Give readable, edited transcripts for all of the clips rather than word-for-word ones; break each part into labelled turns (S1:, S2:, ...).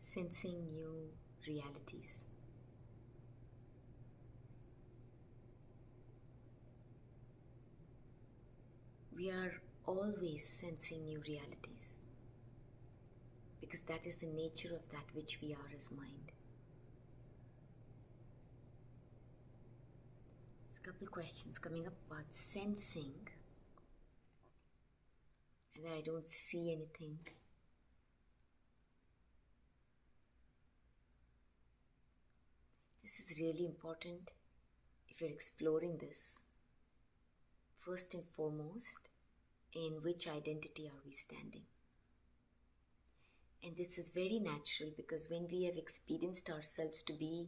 S1: sensing new realities. We are always sensing new realities because that is the nature of that which we are as mind. There's a couple questions coming up about sensing, and then I don't see anything. This is really important if you're exploring this. First and foremost, in which identity are we standing? And this is very natural because when we have experienced ourselves to be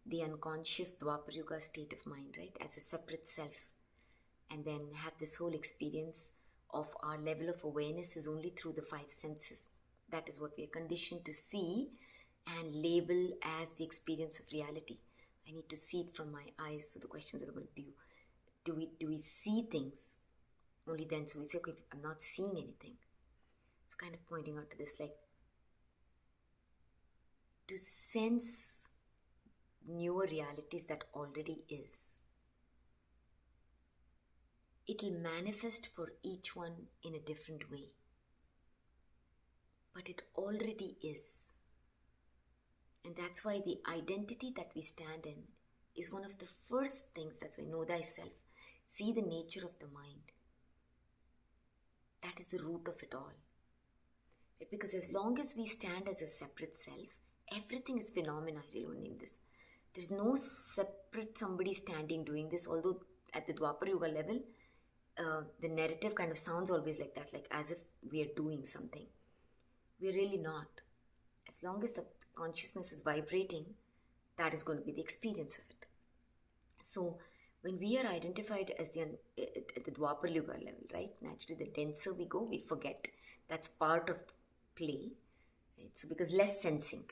S1: the unconscious Dwapar Yuga state of mind, right, as a separate self, and then have this whole experience of our level of awareness is only through the five senses. That is what we are conditioned to see and label as the experience of reality. I need to see it from my eyes. So the questions are about, do we see things? Only then, so we say, okay, I'm not seeing anything. It's kind of pointing out to this, like, to sense newer realities that already is. It'll manifest for each one in a different way. But it already is. And that's why the identity that we stand in is one of the first things. That's why know thyself. See the nature of the mind. That is the root of it all. Right? Because as long as we stand as a separate self, everything is phenomena. I really want to name this. There's no separate somebody standing doing this, although at the Dwapar Yuga level, the narrative kind of sounds always like that, like as if we are doing something. We're really not. As long as the consciousness is vibrating, that is going to be the experience of it. So when we are identified as at the Dwapar Yuga level, right, naturally the denser we go, we forget. That's part of the play. Right? So because less sensing,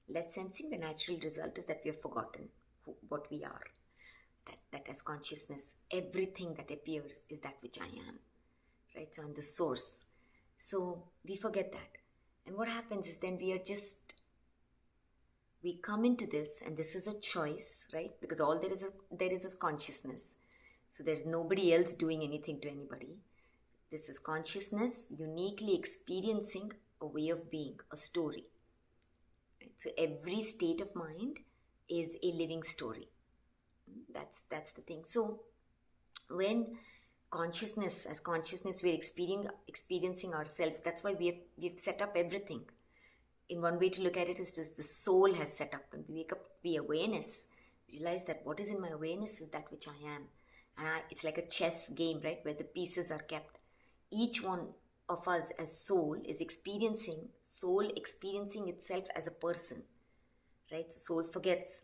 S1: the natural result is that we have forgotten what we are. That as consciousness, everything that appears is that which I am. Right? So I'm the source. So we forget that. And what happens is then we come into this, and this is a choice, right? Because all there is consciousness. So there's nobody else doing anything to anybody. This is consciousness uniquely experiencing a way of being, a story. Right? So every state of mind is a living story. That's the thing. So when consciousness, as consciousness, we're experiencing ourselves. That's why we've set up everything. In one way to look at it is just the soul has set up. When we wake up, we awareness, realize that what is in my awareness is that which I am. And it's like a chess game, right, where the pieces are kept. Each one of us as soul experiencing itself as a person, right? So soul forgets.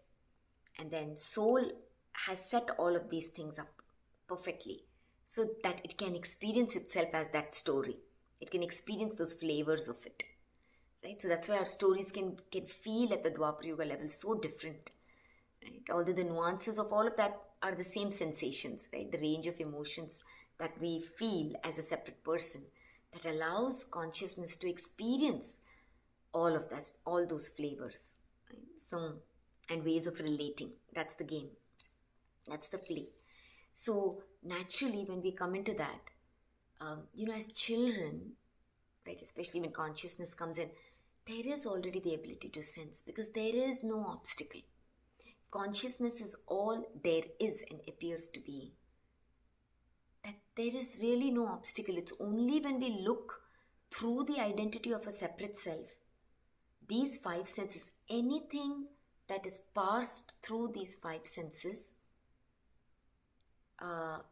S1: And then soul has set all of these things up perfectly so that it can experience itself as that story. It can experience those flavors of it. Right? So that's why our stories can feel at the Dwapar Yuga level so different. Right? Although the nuances of all of that are the same sensations, right? The range of emotions that we feel as a separate person that allows consciousness to experience all of that, all those flavors. Right? So, and ways of relating. That's the game. That's the play. So naturally, when we come into that, as children, right, especially when consciousness comes in, there is already the ability to sense because there is no obstacle. Consciousness is all there is and appears to be. That there is really no obstacle. It's only when we look through the identity of a separate self, these five senses, anything that is parsed through these five senses,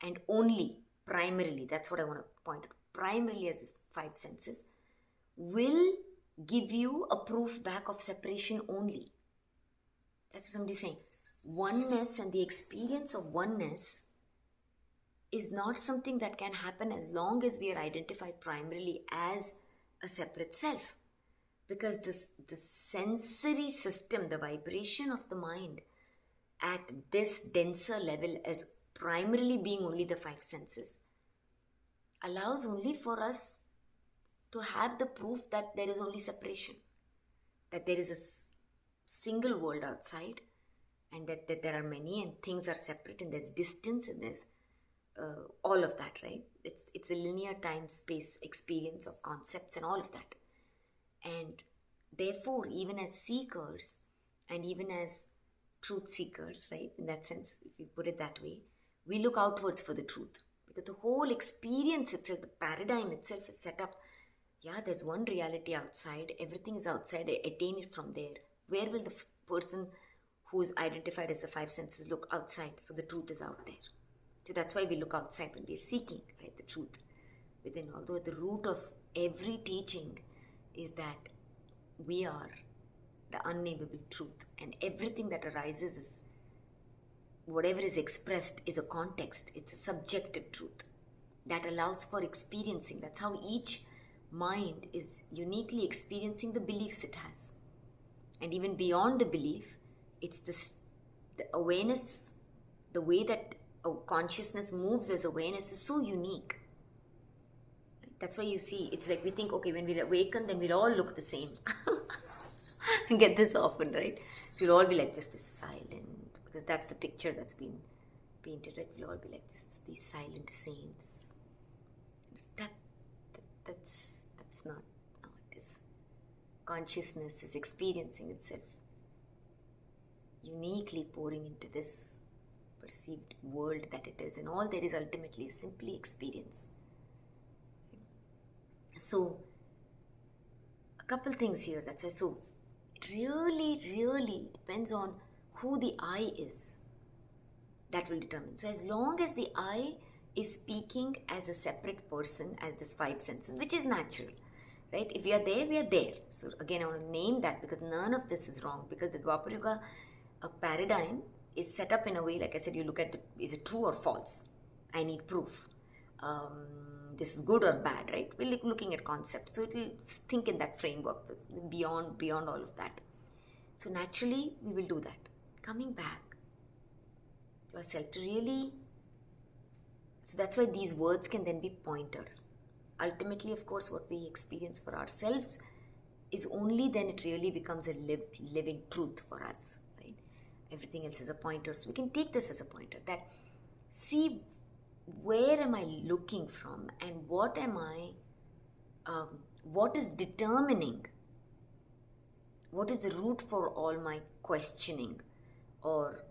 S1: and only primarily, that's what I want to point out, primarily as these five senses, will give you a proof back of separation only. That's what somebody's saying. Oneness and the experience of oneness is not something that can happen as long as we are identified primarily as a separate self. Because the sensory system, the vibration of the mind at this denser level as primarily being only the five senses allows only for us to have the proof that there is only separation. that there is a single world outside, and that there are many and things are separate, and there's distance, and there's all of that, right? It's a linear time space experience of concepts and all of that. And therefore, even as seekers and even as truth seekers, right, in that sense, if you put it that way, we look outwards for the truth, because the whole experience itself, the paradigm itself is set up. Yeah, there's one reality outside, everything is outside, I attain it from there. Where will the person who's identified as the five senses look? Outside? So the truth is out there. So that's why we look outside when we're seeking, right, the truth within. Although at the root of every teaching is that we are the unnameable truth, and everything that arises is, whatever is expressed is a context, it's a subjective truth that allows for experiencing. That's how each mind is uniquely experiencing the beliefs it has. And even beyond the belief, it's the awareness, the way that consciousness moves as awareness is so unique. That's why you see, it's like we think, okay, when we'll awaken, then we'll all look the same. Get this often, right? So we'll all be like just this silent, because that's the picture that's been painted, right? We'll all be like just these silent saints. That's not how it is. Consciousness is experiencing itself, uniquely pouring into this perceived world that it is, and all there is ultimately is simply experience. So, a couple things here. That's why. So, it really depends on who the I is. That will determine. So, as long as the I is speaking as a separate person, as this five senses, which is natural, right? If we are there, we are there. So, again, I want to name that, because none of this is wrong. Because the Dwapara Yuga paradigm is set up in a way, like I said, you look at, is it true or false? I need proof. This is good or bad, right? We're looking at concepts. So it will think in that framework, beyond all of that. So naturally, we will do that. Coming back to ourselves to really, so that's why these words can then be pointers. Ultimately, of course, what we experience for ourselves is only then it really becomes a living truth for us, right? Everything else is a pointer. So we can take this as a pointer, that see, where am I looking from, and what am I, what is determining, what is the root for all my questioning, or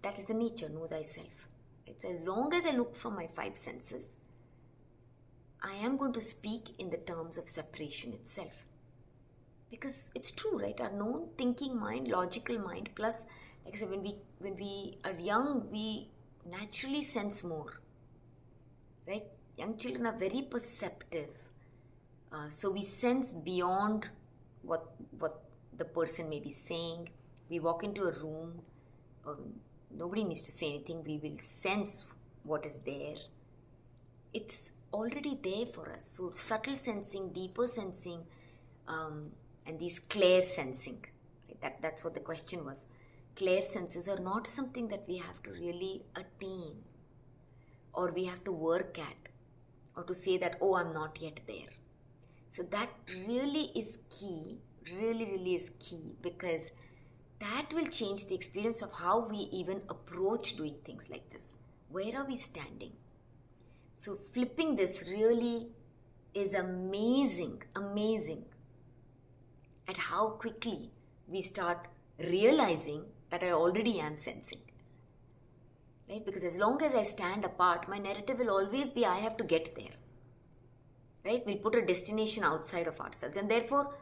S1: that is the nature, know thyself. Right? So as long as I look from my five senses, I am going to speak in the terms of separation itself. Because it's true, right? Our known thinking mind, logical mind, plus, like I said, when we are young, we naturally sense more. Right? Young children are very perceptive. So we sense beyond what the person may be saying. We walk into a room, nobody needs to say anything. We will sense what is there. It's already there for us. So subtle sensing, deeper sensing, and these clair sensing. Right? That's what the question was. Clair senses are not something that we have to really attain, or we have to work at, or to say that, oh, I'm not yet there. So that really is key, really is key, because that will change the experience of how we even approach doing things like this. Where are we standing? So flipping this really is amazing at how quickly we start realizing that I already am sensing. Right? Because as long as I stand apart, my narrative will always be, I have to get there. Right? We'll put a destination outside of ourselves. And therefore,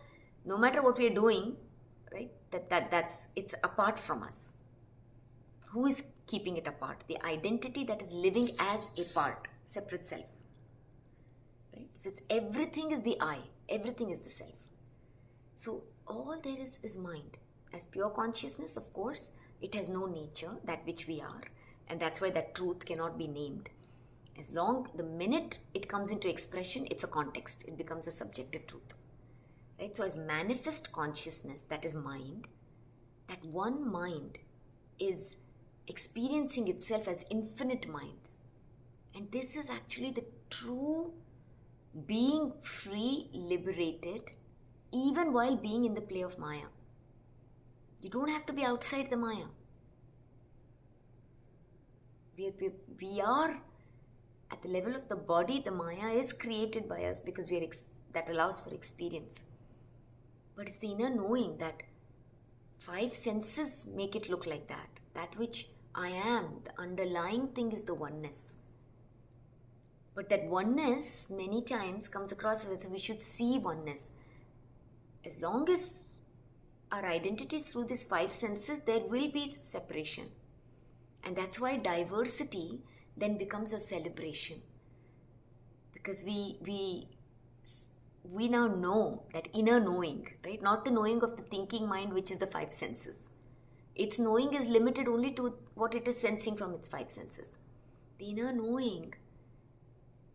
S1: no matter what we are doing, right, it's apart from us. Who is keeping it apart? The identity that is living as a part, separate self. Right? So it's everything is the I, everything is the self. So all there is mind. As pure consciousness, of course, it has no nature, that which we are. And that's why that truth cannot be named. The minute it comes into expression, it's a context. It becomes a subjective truth. Right? So as manifest consciousness, that is mind, that one mind is experiencing itself as infinite minds. And this is actually the true being free, liberated, even while being in the play of Maya. You don't have to be outside the Maya. We are at the level of the body. The Maya is created by us because that allows for experience. But it's the inner knowing that 5 senses make it look like that. That which I am, the underlying thing is the oneness. But that oneness many times comes across as we should see oneness. As long as our identity is through these 5 senses, there will be separation. And that's why diversity then becomes a celebration. Because we now know that inner knowing, right? Not the knowing of the thinking mind, which is the 5 senses. Its knowing is limited only to what it is sensing from its 5 senses. The inner knowing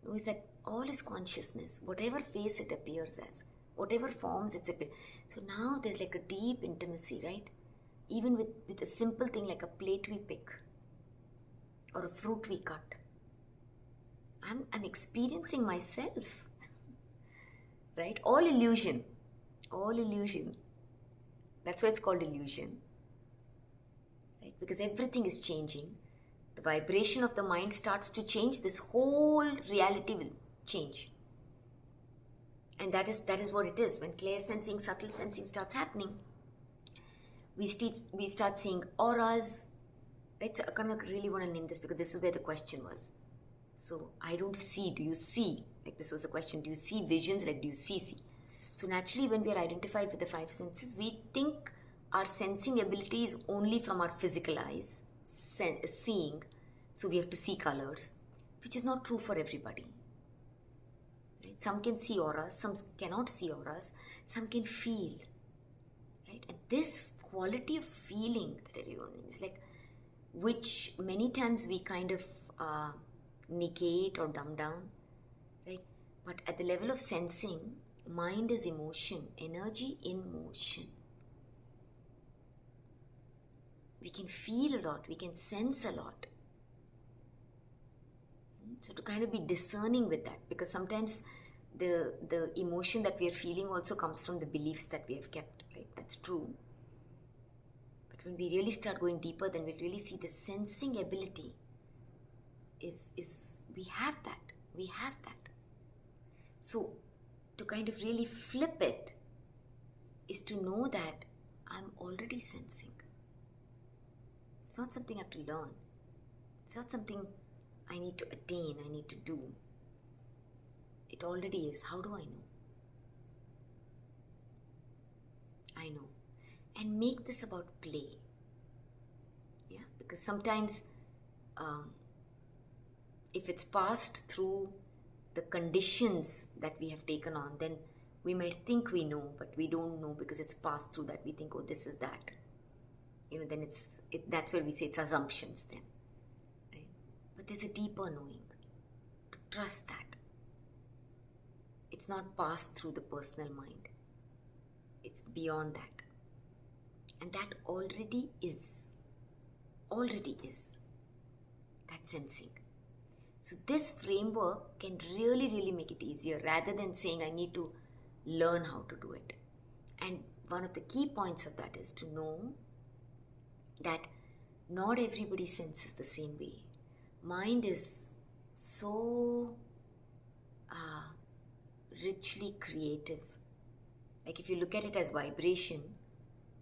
S1: knows that all is consciousness, whatever face it appears as, whatever forms it's appear. So now there's like a deep intimacy, right? Even with a simple thing like a plate we pick or a fruit we cut. I'm experiencing myself, right? All illusion. That's why it's called illusion, right? Because everything is changing. The vibration of the mind starts to change, this whole reality will change. And that is what it is. When clear sensing, subtle sensing starts happening, we start seeing auras, right? So I kind of really want to name this because this is where the question was. So I don't see, do you see? Like this was the question, do you see visions? Like do you see? So naturally when we are identified with the 5 senses, we think our sensing ability is only from our physical eyes, seeing. So we have to see colors, which is not true for everybody. Right? Some can see auras, some cannot see auras, some can feel. Right? And this quality of feeling that everyone is like, which many times we kind of negate or dumb down, right? But at the level of sensing, mind is emotion, energy in motion. We can feel a lot, we can sense a lot. So to kind of be discerning with that, because sometimes the emotion that we are feeling also comes from the beliefs that we have kept, right? That's true. But when we really start going deeper, then we'll really see the sensing ability is we have that. So to kind of really flip it is to know that I'm already sensing. It's not something I have to learn. It's not something I need to attain, I need to do. It already is. How do I know? I know. And make this about play. Yeah, because sometimes if it's passed through the conditions that we have taken on, then we might think we know, but we don't know because it's passed through that. We think, oh, this is that. You know, then that's where we say it's assumptions then. Right? But there's a deeper knowing. To trust that. It's not passed through the personal mind. It's beyond that. And that already is. That sensing. So this framework can really, really make it easier rather than saying I need to learn how to do it. And one of the key points of that is to know that not everybody senses the same way. Mind is so richly creative. Like if you look at it as vibration,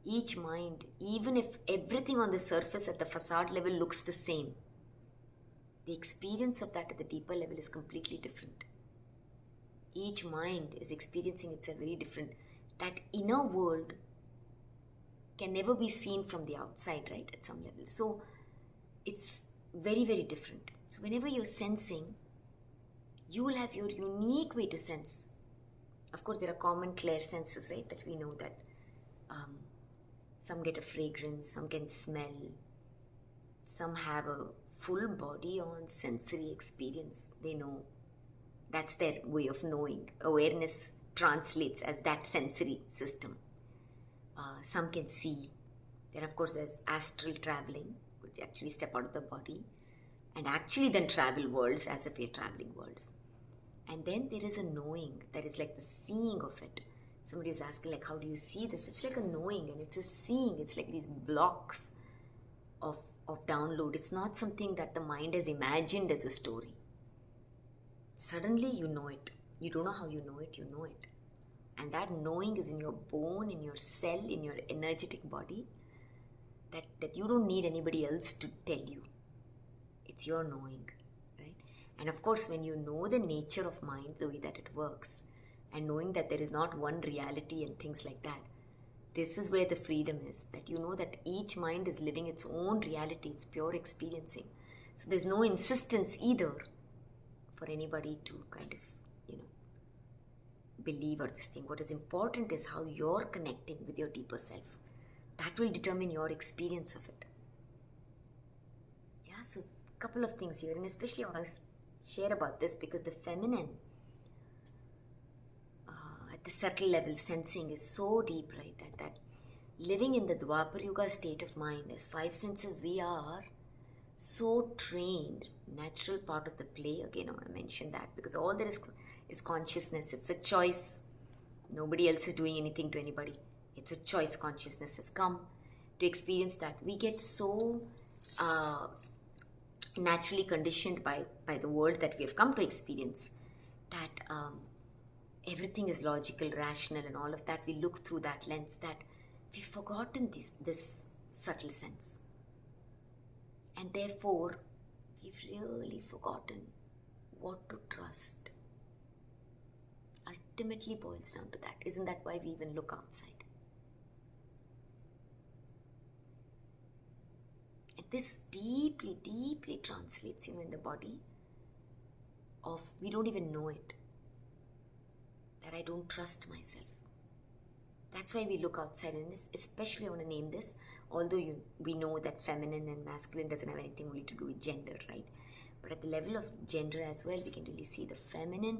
S1: each mind, even if everything on the surface at the facade level looks the same, the experience of that at the deeper level is completely different. Each mind is experiencing itself very different. That inner world can never be seen from the outside, right, at some level. So it's very, very different. So whenever you're sensing, you will have your unique way to sense. Of course, there are common clair senses, right, that we know that some get a fragrance, some can smell, some have a full body on sensory experience. They know. That's their way of knowing. Awareness translates as that sensory system. Some can see. Then of course there's astral traveling, which actually step out of the body and actually then travel worlds as if we're traveling worlds. And then there is a knowing that is like the seeing of it. Somebody was asking, like, how do you see this? It's like a knowing, and it's a seeing. It's like these blocks of, of download. It's not something that the mind has imagined as a story. Suddenly you know it. You don't know how you know it, you know it. And that knowing is in your bone, in your cell, in your energetic body, that you don't need anybody else to tell you. It's your knowing, right? And of course, when you know the nature of mind, the way that it works, and knowing that there is not one reality and things like that, this is where the freedom is, that you know that each mind is living its own reality, it's pure experiencing. So there's no insistence either for anybody to kind of, believe or this thing. What is important is how you're connecting with your deeper self. That will determine your experience of it. Yeah, so a couple of things here, and especially I want to share about this because the feminine, at the subtle level, sensing is so deep, right? That living in the Dwapar Yuga state of mind, as five senses, we are so trained, natural part of the play. Again, I want to mention that because all there is consciousness. It's a choice. Nobody else is doing anything to anybody. It's a choice. Consciousness has come to experience that. We get so naturally conditioned by the world that we have come to experience that everything is logical, rational, and all of that. We look through that lens that we've forgotten this subtle sense. And therefore, we've really forgotten what to trust. Ultimately boils down to that. Isn't that why we even look outside? And this deeply, deeply translates in the body of, we don't even know it, that I don't trust myself. That's why we look outside, and especially I want to name this, although we know that feminine and masculine doesn't have anything only to do with gender, right? But at the level of gender as well, we can really see the feminine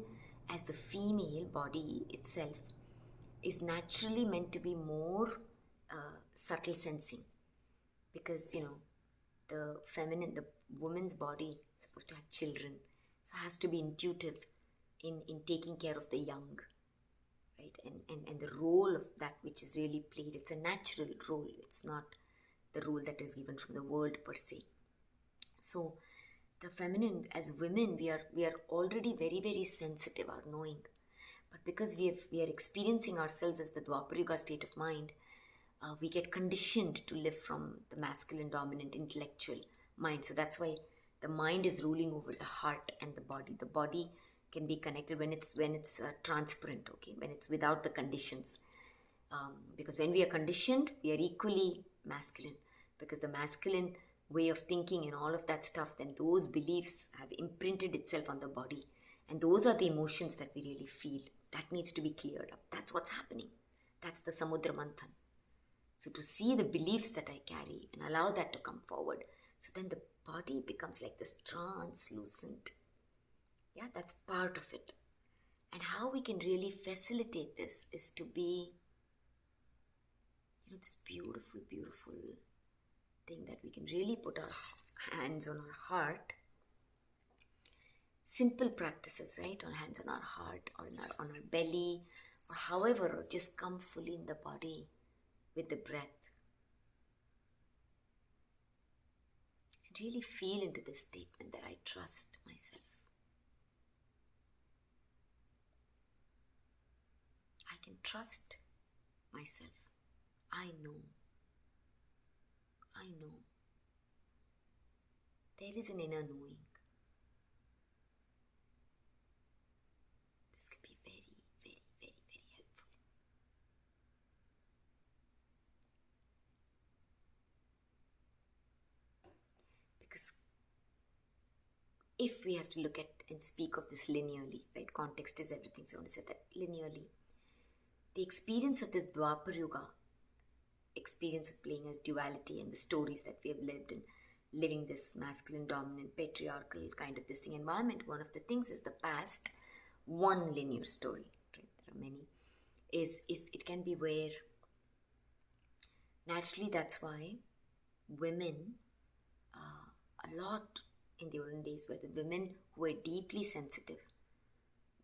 S1: as the female body itself is naturally meant to be more subtle sensing, because the feminine, the woman's body is supposed to have children, so it has to be intuitive in taking care of the young, right? And the role of that which is really played, it's a natural role. It's not the role that is given from the world per se. So the feminine, as women, we are already very, very sensitive, our knowing. But because we are experiencing ourselves as the Dwapar Yuga state of mind, we get conditioned to live from the masculine dominant intellectual mind. So that's why the mind is ruling over the heart and the body. The body can be connected when it's transparent, okay, when it's without the conditions. Because when we are conditioned, we are equally masculine, because the masculine way of thinking and all of that stuff, then those beliefs have imprinted itself on the body, and those are the emotions that we really feel. That needs to be cleared up. That's what's happening. That's the Samudra Manthan. So to see the beliefs that I carry and allow that to come forward, so then the body becomes like this translucent. Yeah, that's part of it. And how we can really facilitate this is to be, this beautiful, beautiful thing that we can really put our hands on our heart. Simple practices, right? On hands on our heart, or on our belly, or however, or just come fully in the body with the breath. And really feel into this statement that I trust myself. I can trust myself. I know. There is an inner knowing. This could be very, very, very, very helpful. Because if we have to look at and speak of this linearly, right? Context is everything, so I want to say that linearly. The experience of this Dwapar Yuga, experience of playing as duality, and the stories that we have lived in, living this masculine, dominant, patriarchal kind of this thing environment, one of the things is the past, one linear story, right? There are many, is it can be where naturally, that's why women, a lot in the olden days, were the women who were deeply sensitive,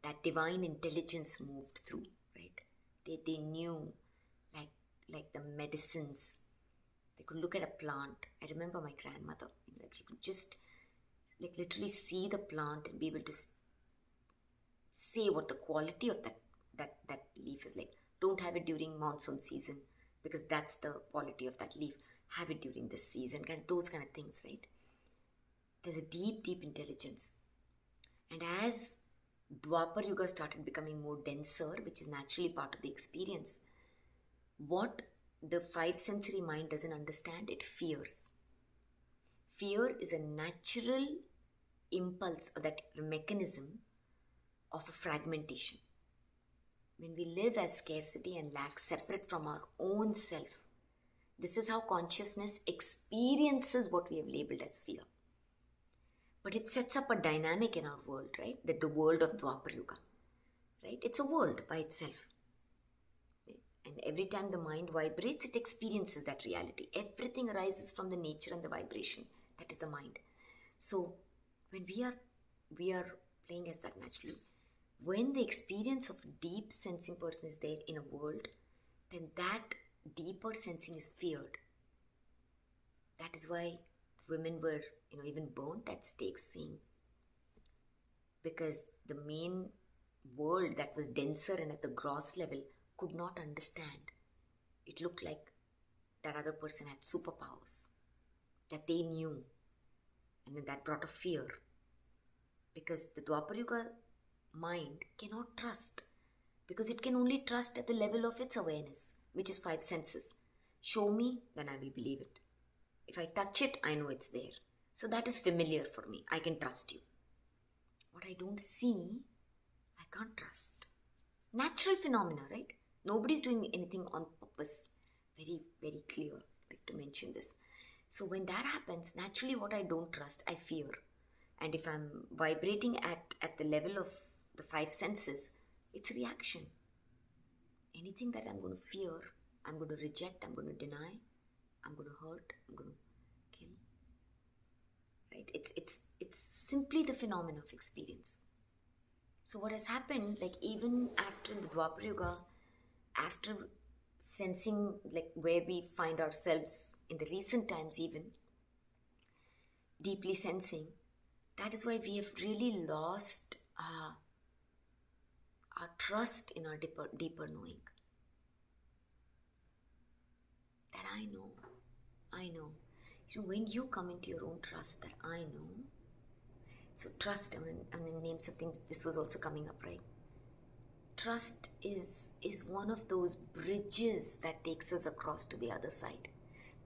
S1: that divine intelligence moved through, right? They knew, like the medicines. They could look at a plant. I remember my grandmother, like she could just like literally see the plant and be able to say what the quality of that leaf is like. Don't have it during monsoon season because that's the quality of that leaf. Have it during this season, kind of those kind of things, right? There's a deep intelligence. And as Dwapar Yuga started becoming more denser, which is naturally part of the experience, what the five sensory mind doesn't understand, it fears. Fear is a natural impulse or that mechanism of a fragmentation. When we live as scarcity and lack separate from our own self, this is how consciousness experiences what we have labeled as fear. But it sets up a dynamic in our world, right? That the world of Dwapar Yuga, right? It's a world by itself. And every time the mind vibrates, it experiences that reality. Everything arises from the nature and the vibration. That is the mind. So when we are playing as that naturally, when the experience of deep sensing person is there in a world, then that deeper sensing is feared. That is why women were, even burnt at stakes, saying, because the main world that was denser and at the gross level could not understand. It looked like that other person had superpowers that they knew, and then that brought a fear, because the Dwapar Yuga mind cannot trust, because it can only trust at the level of its awareness, which is five senses. Show me, then I will believe it. If I touch it, I know it's there. So that is familiar for me. I can trust you. What I don't see, I can't trust. Natural phenomena, right? Nobody's doing anything on purpose. Very, very clear, like to mention this. So when that happens, naturally what I don't trust, I fear. And if I'm vibrating at the level of the five senses, it's reaction. Anything that I'm going to fear, I'm going to reject, I'm going to deny, I'm going to hurt, I'm going to kill. Right? It's simply the phenomenon of experience. So what has happened, like even after the Dwapar Yuga, after sensing like where we find ourselves in the recent times, even deeply sensing, that is why we have really lost our trust in our deeper knowing. That I know. When you come into your own trust, that I know. So trust, I'm going to name something, this was also coming up, right? Trust is one of those bridges that takes us across to the other side.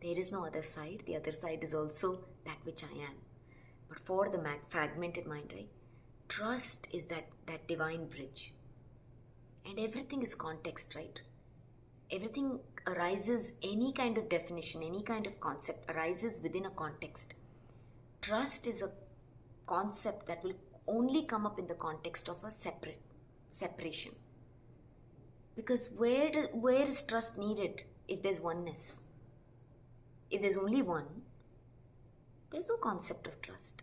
S1: There is no other side. The other side is also that which I am. But for the fragmented mind, right? Trust is that divine bridge. And everything is context, right? Everything arises, any kind of definition, any kind of concept arises within a context. Trust is a concept that will only come up in the context of a separation. Because where is trust needed if there's oneness? If there's only one, there's no concept of trust.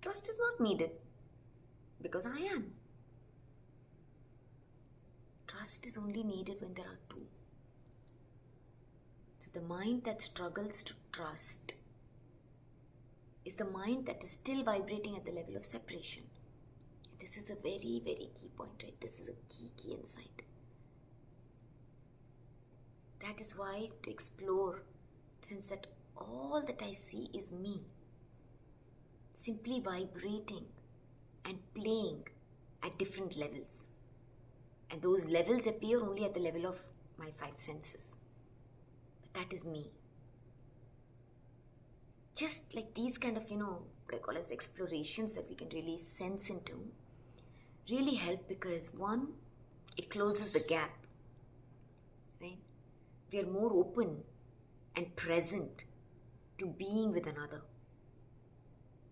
S1: Trust is not needed because I am. Trust is only needed when there are two. So the mind that struggles to trust is the mind that is still vibrating at the level of separation. This is a very, very key point, right? This is a key insight. That is why to explore, since that all that I see is me, simply vibrating and playing at different levels. And those levels appear only at the level of my five senses. But that is me. Just like these kind of, what I call as explorations that we can really sense into, really help, because one, it closes the gap, right? We are more open and present to being with another,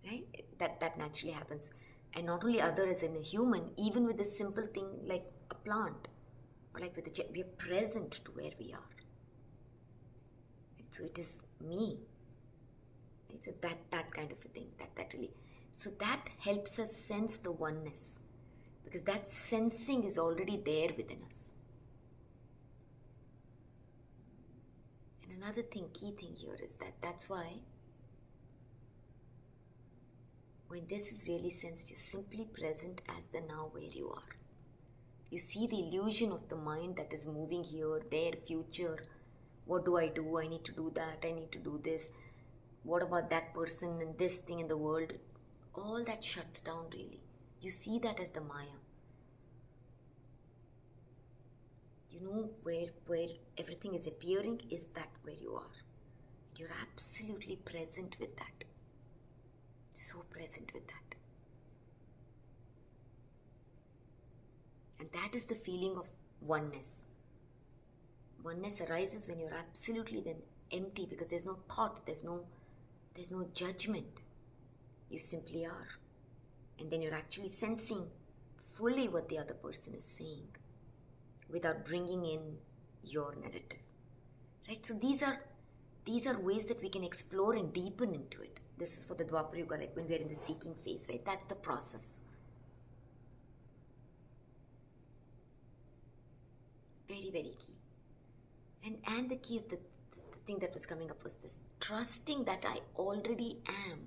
S1: right? That naturally happens. And not only other as in a human, even with a simple thing like a plant or like with a we are present to where we are. Right? So it is me. Right? So that kind of a thing, that really. So that helps us sense the oneness. Because that sensing is already there within us. And another thing, key thing here is that's why when this is really sensed, you're simply present as the now where you are. You see the illusion of the mind that is moving here, there, future. What do? I need to do that. I need to do this. What about that person and this thing in the world? All that shuts down really. You see that as the Maya. You know where everything is appearing is that where you are. You're absolutely present with that. So present with that. And that is the feeling of oneness. Oneness arises when you're absolutely then empty, because there's no thought, there's no judgment. You simply are. And then you're actually sensing fully what the other person is saying without bringing in your narrative. Right? So these are ways that we can explore and deepen into it. This is for the Dwapara Yuga, like when we're in the seeking phase, right? That's the process. Very, very key. And the key of the thing that was coming up was this, trusting that I already am.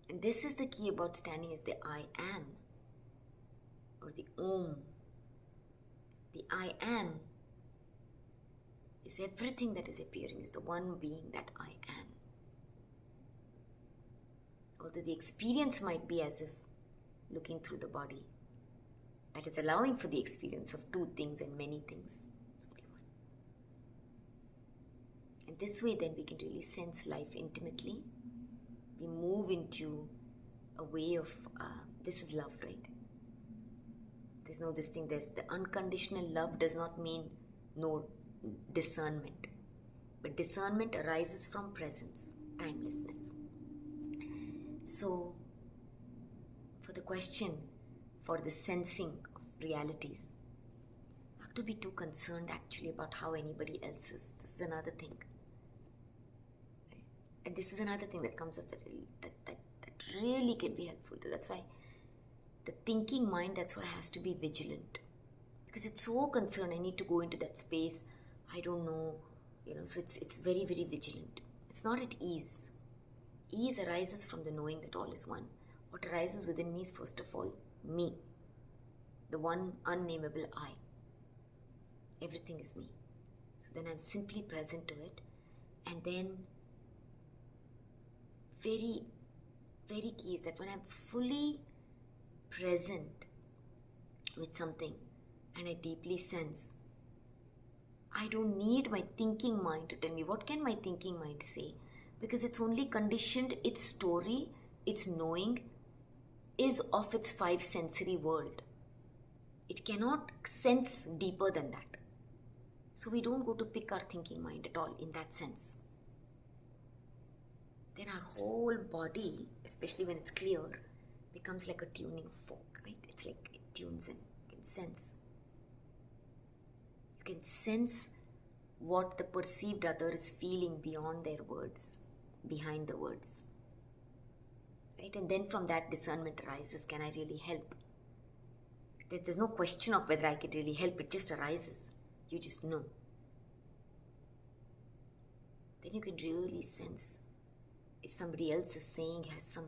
S1: And this is the key about standing as the I am, or the Om. The I am is everything that is appearing, is the one being that I am. Although the experience might be as if looking through the body, that is allowing for the experience of two things and many things. It's only one. And this way then we can really sense life intimately. We move into a way of, this is love, right? There's no this thing, there's the unconditional love does not mean no discernment. But discernment arises from presence, timelessness. So, for the question, for the sensing of realities, not to be too concerned actually about how anybody else is. This is another thing. Right? And this is another thing that comes up that really can be helpful. So that's why the thinking mind, that's why has to be vigilant. Because it's so concerned, I need to go into that space, I don't know, so it's very, very vigilant. It's not at ease. Ease arises from the knowing that all is one. What arises within me is first of all me, the one unnameable I. Everything is me. So then I'm simply present to it, and then very, very key is that when I'm fully present with something and I deeply sense, I don't need my thinking mind to tell me. What can my thinking mind say? Because it's only conditioned, its story, its knowing is of its five sensory world. It cannot sense deeper than that. So we don't go to pick our thinking mind at all in that sense. Then our whole body, especially when it's clear, becomes like a tuning fork, right? It's like it tunes in. You can sense. You can sense what the perceived other is feeling beyond their words, behind the words. Right? And then from that discernment arises, can I really help? There's no question of whether I can really help, it just arises. You just know. Then you can really sense if somebody else is saying has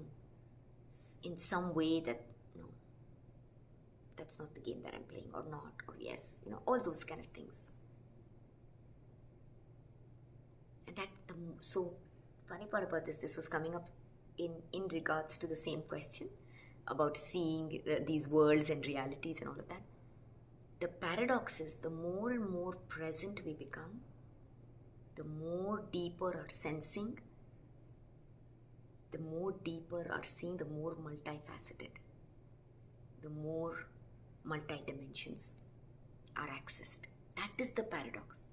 S1: in some way that, no, that's not the game that I'm playing, or not, or yes, all those kind of things. And so funny part about this was coming up in regards to the same question about seeing these worlds and realities and all of that. The paradox is the more and more present we become, the more deeper our sensing, the more deeper our seeing, the more multifaceted, the more multi-dimensions are accessed. That is the paradox.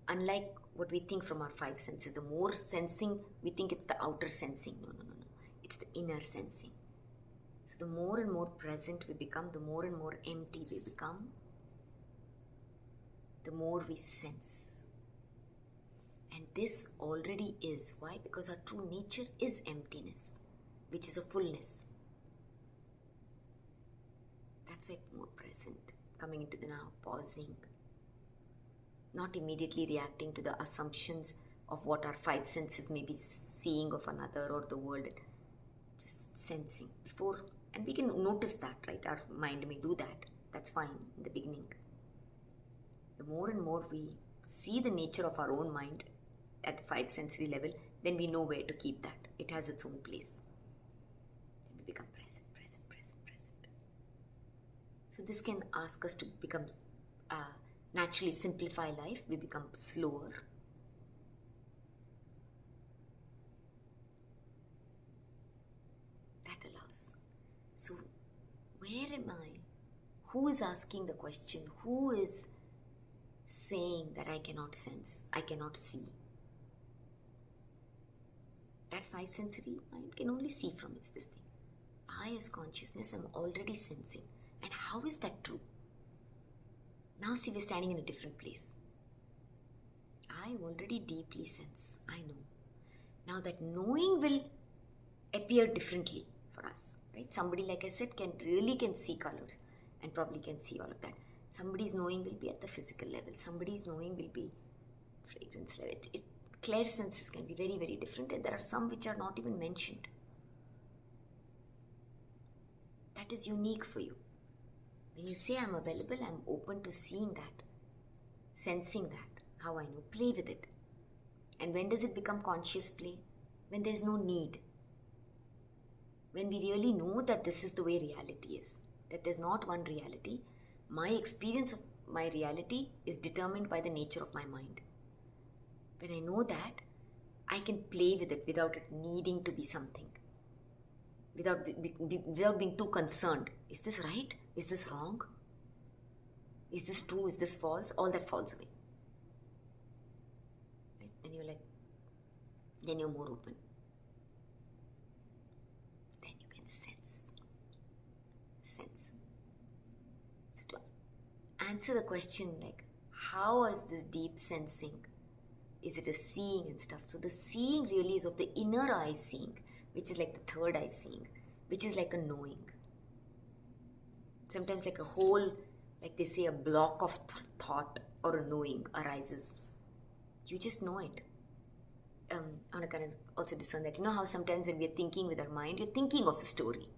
S1: Unlike what we think from our five senses, the more sensing, we think it's the outer sensing. No. It's the inner sensing. So the more and more present we become, the more and more empty we become, the more we sense. And this already is. Why? Because our true nature is emptiness. which is a fullness. That's why more present, coming into the now, pausing, not immediately reacting to the assumptions of what our five senses may be seeing of another or the world. Just sensing before, and we can notice that, right? Our mind may do that. That's fine in the beginning. The more and more we see the nature of our own mind at the five sensory level, then we know where to keep that. It has its own place. And we become present. So this can ask us to become, naturally simplify life. We become slower. That allows. So where am I? Who is asking the question? Who is saying that I cannot sense, I cannot see? That five sensory mind can only see from this thing. I as consciousness am already sensing. And how is that true? Now see, we're standing in a different place. I already deeply sense. I know. Now that knowing will appear differently for us. Right? Somebody, like I said, can see colors and probably can see all of that. Somebody's knowing will be at the physical level. Somebody's knowing will be fragrance level. Clair senses can be very, very different, and there are some which are not even mentioned. That is unique for you. When you say I'm available, I'm open to seeing that, sensing that, how I know, play with it. And when does it become conscious play? When there's no need. When we really know that this is the way reality is, that there's not one reality. My experience of my reality is determined by the nature of my mind. When I know that, I can play with it without it needing to be something. Without being too concerned. Is this right? Is this wrong? Is this true? Is this false? All that falls away. Right? Then you're more open. Then you can sense. So to answer the question, like, how is this deep sensing? Is it a seeing and stuff? So the seeing really is of the inner eye seeing, which is like the third eye seeing, which is like a knowing. Sometimes like a whole, like they say, a block of thought or a knowing arises. You just know it. I want to kind of also discern that. You know how sometimes when we're thinking with our mind, you're thinking of a story,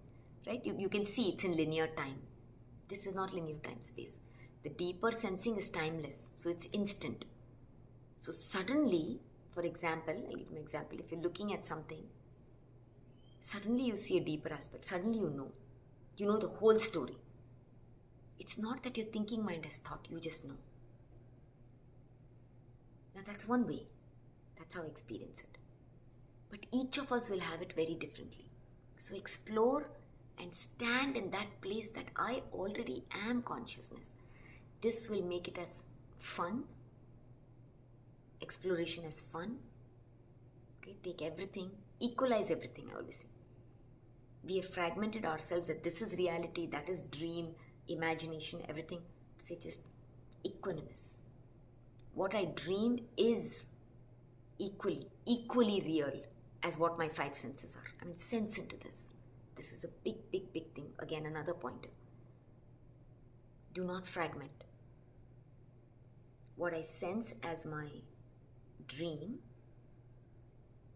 S1: right? You can see it's in linear time. This is not linear time space. The deeper sensing is timeless, so it's instant. So suddenly, for example, I'll give you an example. If you're looking at something, suddenly you see a deeper aspect. Suddenly you know the whole story. It's not that your thinking mind has thought, you just know. Now that's one way. That's how I experience it. But each of us will have it very differently. So explore and stand in that place that I already am consciousness. This will make it as fun. Exploration as fun. Okay, take everything, equalize everything, I always say. We have fragmented ourselves that this is reality, that is dream, imagination, everything. Say just equanimous. What I dream is equally real as what my five senses are. I mean, sense into this. This is a big thing. Again, another pointer. Do not fragment. What I sense as my dream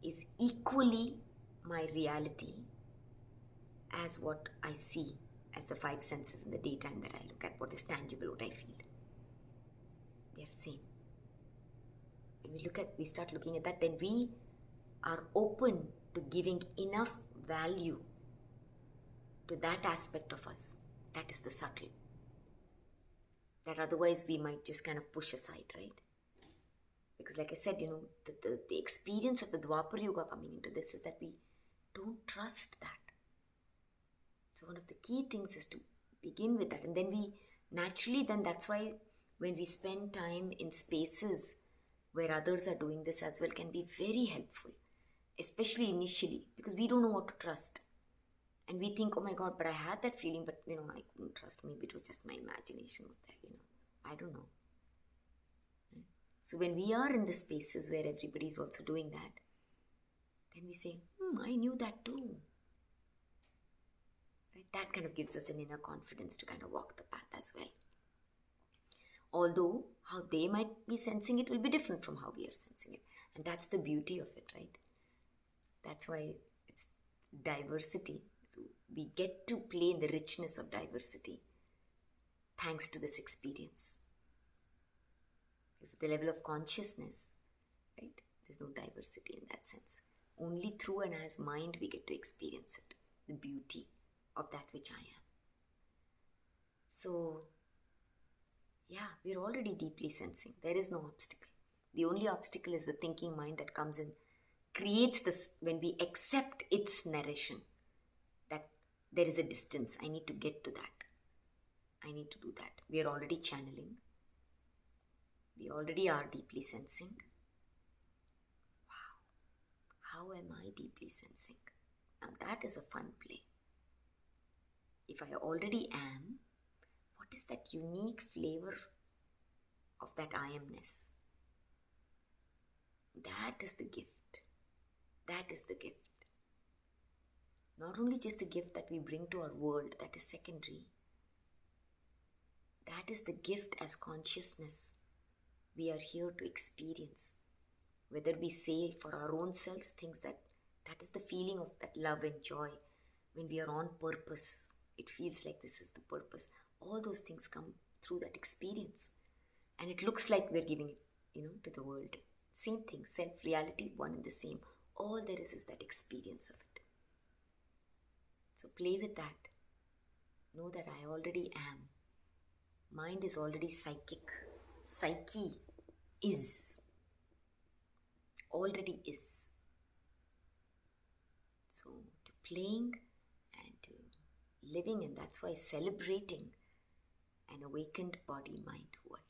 S1: is equally my reality as what I see as the five senses in the daytime that I look at, what is tangible, what I feel. They are same. When we start looking at that, then we are open to giving enough value to that aspect of us. That is the subtle. That otherwise we might just kind of push aside, right? Because like I said, the experience of the Dwapar Yuga coming into this is that we don't trust that. So one of the key things is to begin with that. And then we naturally, then that's why when we spend time in spaces where others are doing this as well, can be very helpful, especially initially, because we don't know what to trust. And we think, oh my God, but I had that feeling, but I couldn't trust. Maybe it was just my imagination with that, I don't know. So when we are in the spaces where everybody is also doing that, then we say, I knew that too. that kind of gives us an inner confidence to kind of walk the path as well. Although how they might be sensing it will be different from how we are sensing it. And that's the beauty of it, right? That's why it's diversity. So we get to play in the richness of diversity thanks to this experience. Because at the level of consciousness, right, there's no diversity in that sense. Only through and as mind we get to experience it, the beauty of that which I am. So, yeah, we're already deeply sensing. There is no obstacle. The only obstacle is the thinking mind that comes in, creates this when we accept its narration, that there is a distance. I need to get to that. I need to do that. We are already channeling. We already are deeply sensing. Wow. How am I deeply sensing? Now that is a fun play. If I already am, what is that unique flavor of that I amness? That is the gift. That is the gift. Not only just the gift that we bring to our world, that is secondary. That is the gift as consciousness we are here to experience. Whether we say for our own selves things that is the feeling of that love and joy. When we are on purpose, it feels like this is the purpose. All those things come through that experience. And it looks like we're giving it, to the world. Same thing, self-reality, one and the same. All there is that experience of it. So play with that. Know that I already am. Mind is already psychic. Psyche is. Already is. So to playing and to living, and that's why celebrating an awakened body-mind world.